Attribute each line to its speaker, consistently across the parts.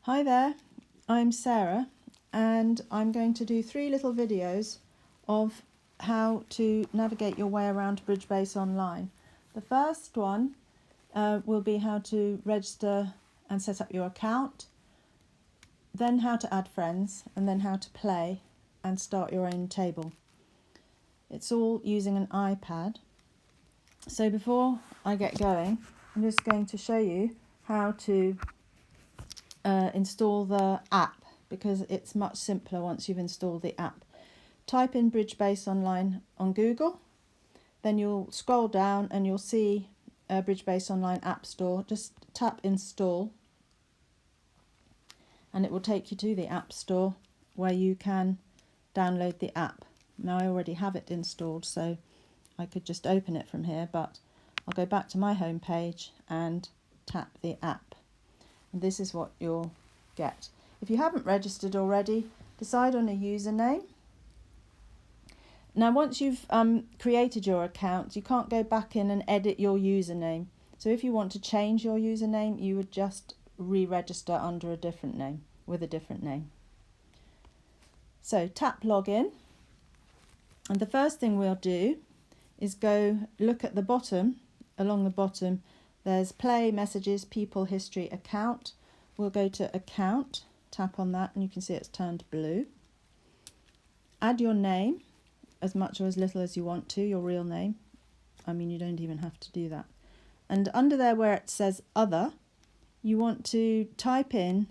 Speaker 1: Hi there, I'm Sarah and I'm going to do 3 little videos of how to navigate your way around Bridgebase Online. The first one will be how to register and set up your account, then how to add friends, and then how to play and start your own table. It's all using an iPad. So before I get going, I'm just going to show you how to install the app, because it's much simpler once you've installed the app. Type in Bridgebase Online on Google, then you'll scroll down and you'll see Bridgebase Online App Store. Just tap install and it will take you to the App Store where you can download the app. Now I already have it installed, so I could just open it from here, but I'll go back to my home page and tap the app. And this is what you'll get. If you haven't registered already, decide on a username. Now once you've created your account, you can't go back in and edit your username. So if you want to change your username, you would just re-register under a different name, with a different name. So tap login, and the first thing we'll do is go look at the bottom. Along the bottom there's play, messages, people, history, account. We'll go to account, tap on that, and you can see it's turned blue. Add your name, as much or as little as you want to, your real name. I mean, you don't even have to do that. And under there where it says other, you want to type in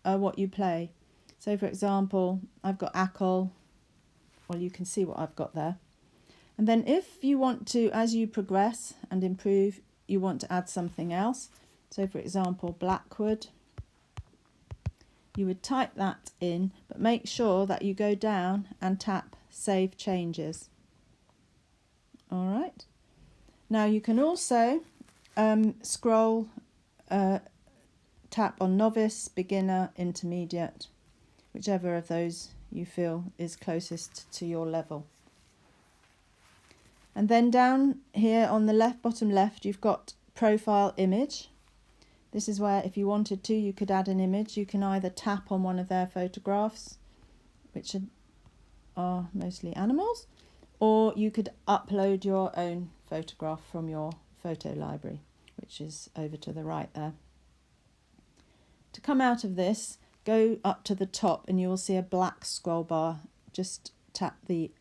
Speaker 1: what you play. So for example, I've got ACL. Well, you can see what I've got there. And then if you want to, as you progress and improve, you want to add something else. So for example, Blackwood. You would type that in, but make sure that you go down and tap Save Changes. All right. Now you can also scroll, tap on Novice, Beginner, Intermediate, whichever of those you feel is closest to your level. And then down here on the left, bottom left, you've got Profile Image. This is where, if you wanted to, you could add an image. You can either tap on one of their photographs, which are mostly animals, or you could upload your own photograph from your photo library, which is over to the right there. To come out of this, go up to the top and you will see a black scroll bar. Just tap the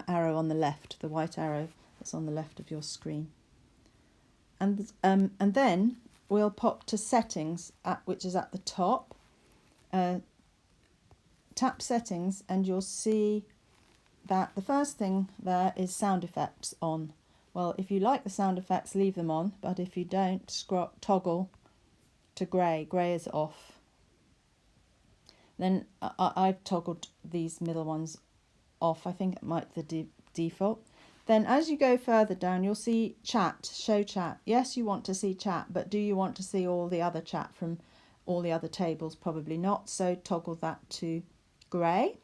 Speaker 1: arrow on the left, the white arrow that's on the left of your screen. And then we'll pop to settings, which is at the top. Tap settings and you'll see that the first thing there is sound effects on. Well, if you like the sound effects, leave them on, but if you don't, toggle to grey. Grey is off. Then I've toggled these middle ones off. I think it might be the default. Then as you go further down, you'll see chat, show chat. Yes, you want to see chat, but do you want to see all the other chat from all the other tables? Probably not, so toggle that to grey.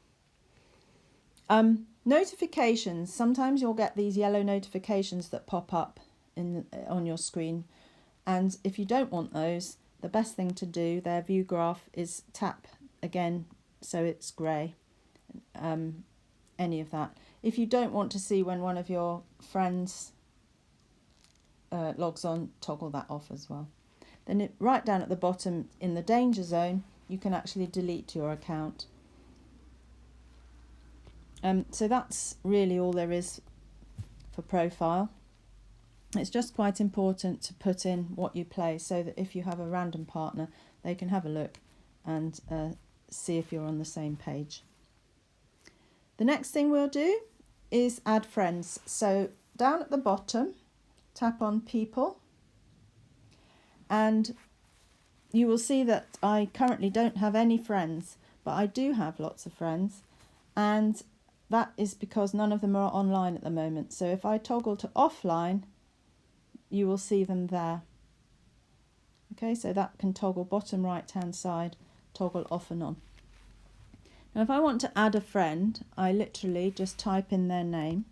Speaker 1: Notifications. Sometimes you'll get these yellow notifications that pop up on your screen, and if you don't want those, the best thing to do, their view graph, is tap again so it's grey. Any of that. If you don't want to see when one of your friends logs on, toggle that off as well. Then right down at the bottom in the danger zone, you can actually delete your account. So that's really all there is for profile. It's just quite important to put in what you play so that if you have a random partner, they can have a look and see if you're on the same page. The next thing we'll do is add friends. So down at the bottom, tap on people, and you will see that I currently don't have any friends, but I do have lots of friends, and that is because none of them are online at the moment. So if I toggle to offline, you will see them there. Okay, so that can toggle bottom right hand side, toggle off and on. Now if I want to add a friend, I literally just type in their name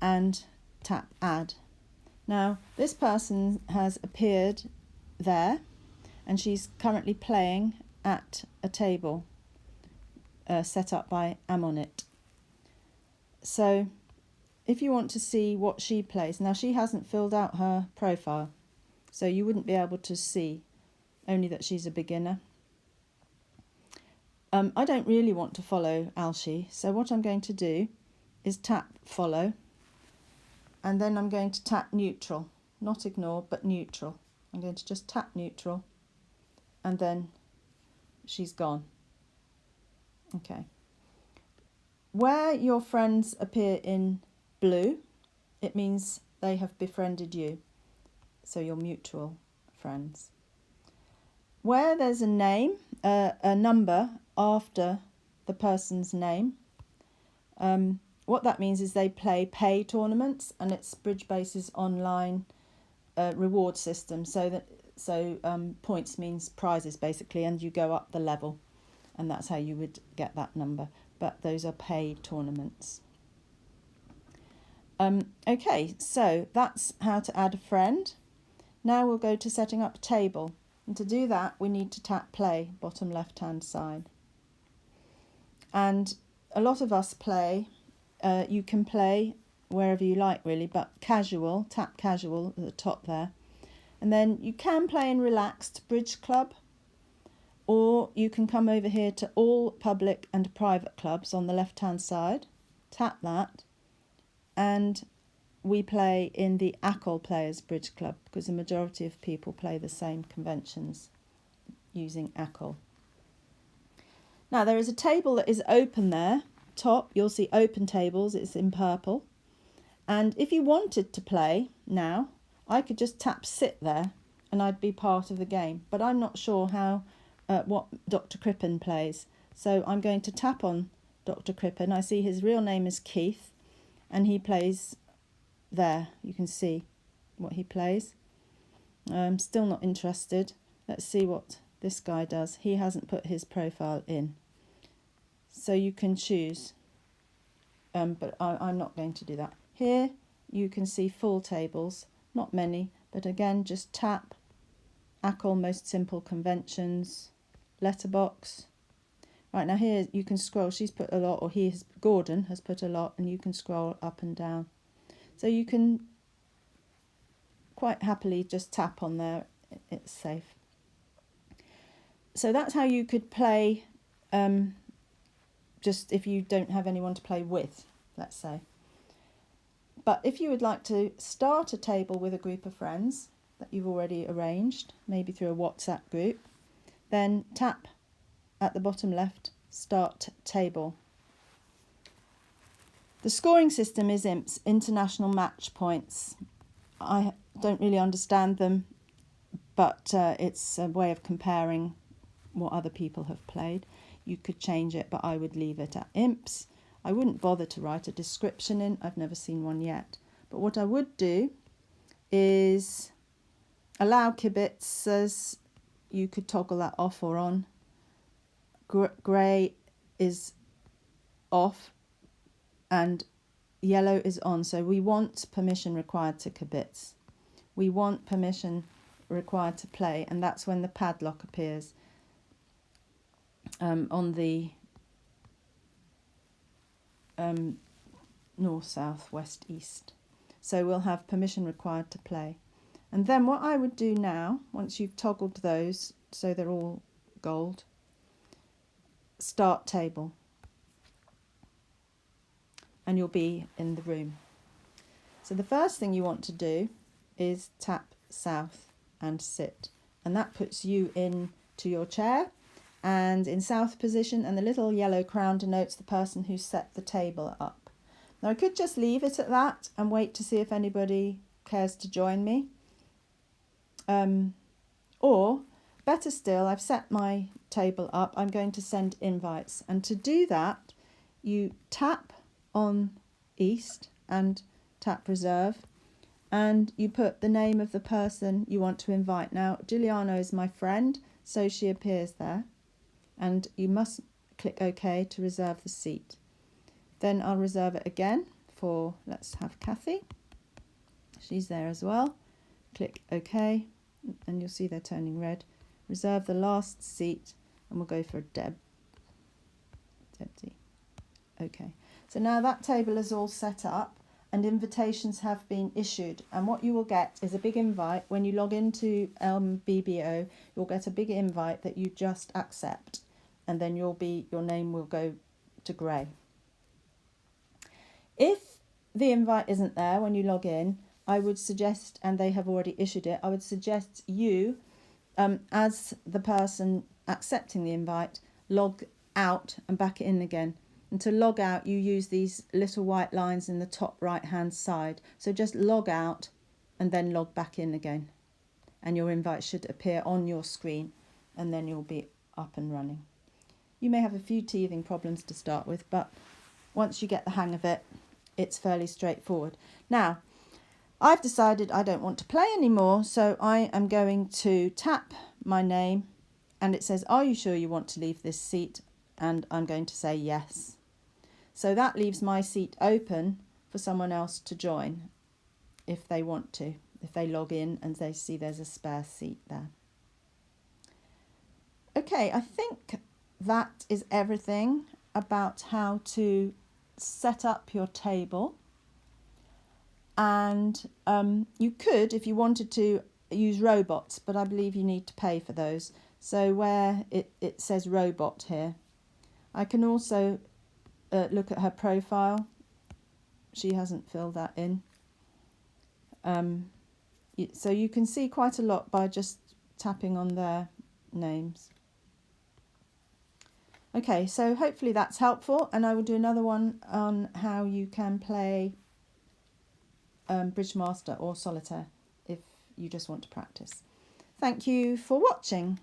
Speaker 1: and tap add. Now this person has appeared there, and she's currently playing at a table set up by Ammonit. So if you want to see what she plays, now she hasn't filled out her profile, so you wouldn't be able to see, only that she's a beginner. I don't really want to follow Alshi, so what I'm going to do is tap follow, and then I'm going to tap neutral, not ignore but neutral. I'm going to just tap neutral, and then she's gone. Okay. Where your friends appear in blue, it means they have befriended you, so you're mutual friends. Where there's a name, a number after the person's name, what that means is they play pay tournaments, and it's Bridgebase's online reward system. So points means prizes basically, and you go up the level, and that's how you would get that number. But those are paid tournaments. Okay, so that's how to add a friend. Now we'll go to setting up a table. And to do that, we need to tap play, bottom left-hand side. And a lot of us play, you can play wherever you like really, but casual, tap casual at the top there. And then you can play in relaxed bridge club, or you can come over here to all public and private clubs on the left-hand side, tap that, and we play in the ACOL Players Bridge Club, because the majority of people play the same conventions using ACOL. Now there is a table that is open there, top, you'll see open tables, it's in purple. And if you wanted to play now, I could just tap sit there and I'd be part of the game. But I'm not sure how what Dr. Crippen plays. So I'm going to tap on Dr. Crippen. I see his real name is Keith, and he plays there. You can see what he plays. I'm still not interested. Let's see what this guy does. He hasn't put his profile in. So you can choose, but I'm not going to do that. Here you can see full tables, not many, but again just tap ACOL Most Simple Conventions, letterbox. Right, now here you can scroll. She's put a lot, or Gordon has put a lot, and you can scroll up and down. So you can quite happily just tap on there, it's safe. So that's how you could play, just if you don't have anyone to play with, let's say. But if you would like to start a table with a group of friends that you've already arranged, maybe through a WhatsApp group, then tap at the bottom left, Start Table. The scoring system is IMP's International Match Points. I don't really understand them, but it's a way of comparing what other people have played. You could change it, but I would leave it at IMP's. I wouldn't bother to write a description in. I've never seen one yet. But what I would do is allow kibitzers. You could toggle that off or on. Grey is off and yellow is on. So we want permission required to kibitz. We want permission required to play, and that's when the padlock appears on the north, south, west, east. So we'll have permission required to play. And then what I would do now, once you've toggled those so they're all gold, Start Table, and you'll be in the room. So the first thing you want to do is tap south and sit, and that puts you into your chair and in south position, and the little yellow crown denotes the person who set the table up. Now I could just leave it at that and wait to see if anybody cares to join me, or better still, I've set my table up, I'm going to send invites, and to do that you tap on East and tap Reserve, and you put the name of the person you want to invite. Now Giuliano is my friend, so she appears there, and you must click OK to reserve the seat. Then I'll reserve it again for, let's have Kathy, she's there as well. Click OK, and you'll see they're turning red. reserve the last seat, and we'll go for Debsy. Okay, so now that table is all set up and invitations have been issued, and what you will get is a big invite. When you log into BBO, you'll get a big invite that you just accept, and then your name will go to grey. If the invite isn't there when you log in, I would suggest, and they have already issued it, I would suggest you, as the person accepting the invite, log out and back it in again. And to log out, you use these little white lines in the top right hand side. So just log out and then log back in again. And your invite should appear on your screen, and then you'll be up and running. You may have a few teething problems to start with, but once you get the hang of it, it's fairly straightforward. Now, I've decided I don't want to play anymore, so I am going to tap my name, and it says, "Are you sure you want to leave this seat?" And I'm going to say yes. So that leaves my seat open for someone else to join if they want to, if they log in and they see there's a spare seat there. Okay, I think that is everything about how to set up your table. And you could, if you wanted to, use robots, but I believe you need to pay for those. So where it says robot here, I can also look at her profile. She hasn't filled that in. So you can see quite a lot by just tapping on their names. Okay, so hopefully that's helpful, and I will do another one on how you can play Bridgemaster or Solitaire if you just want to practice. Thank you for watching.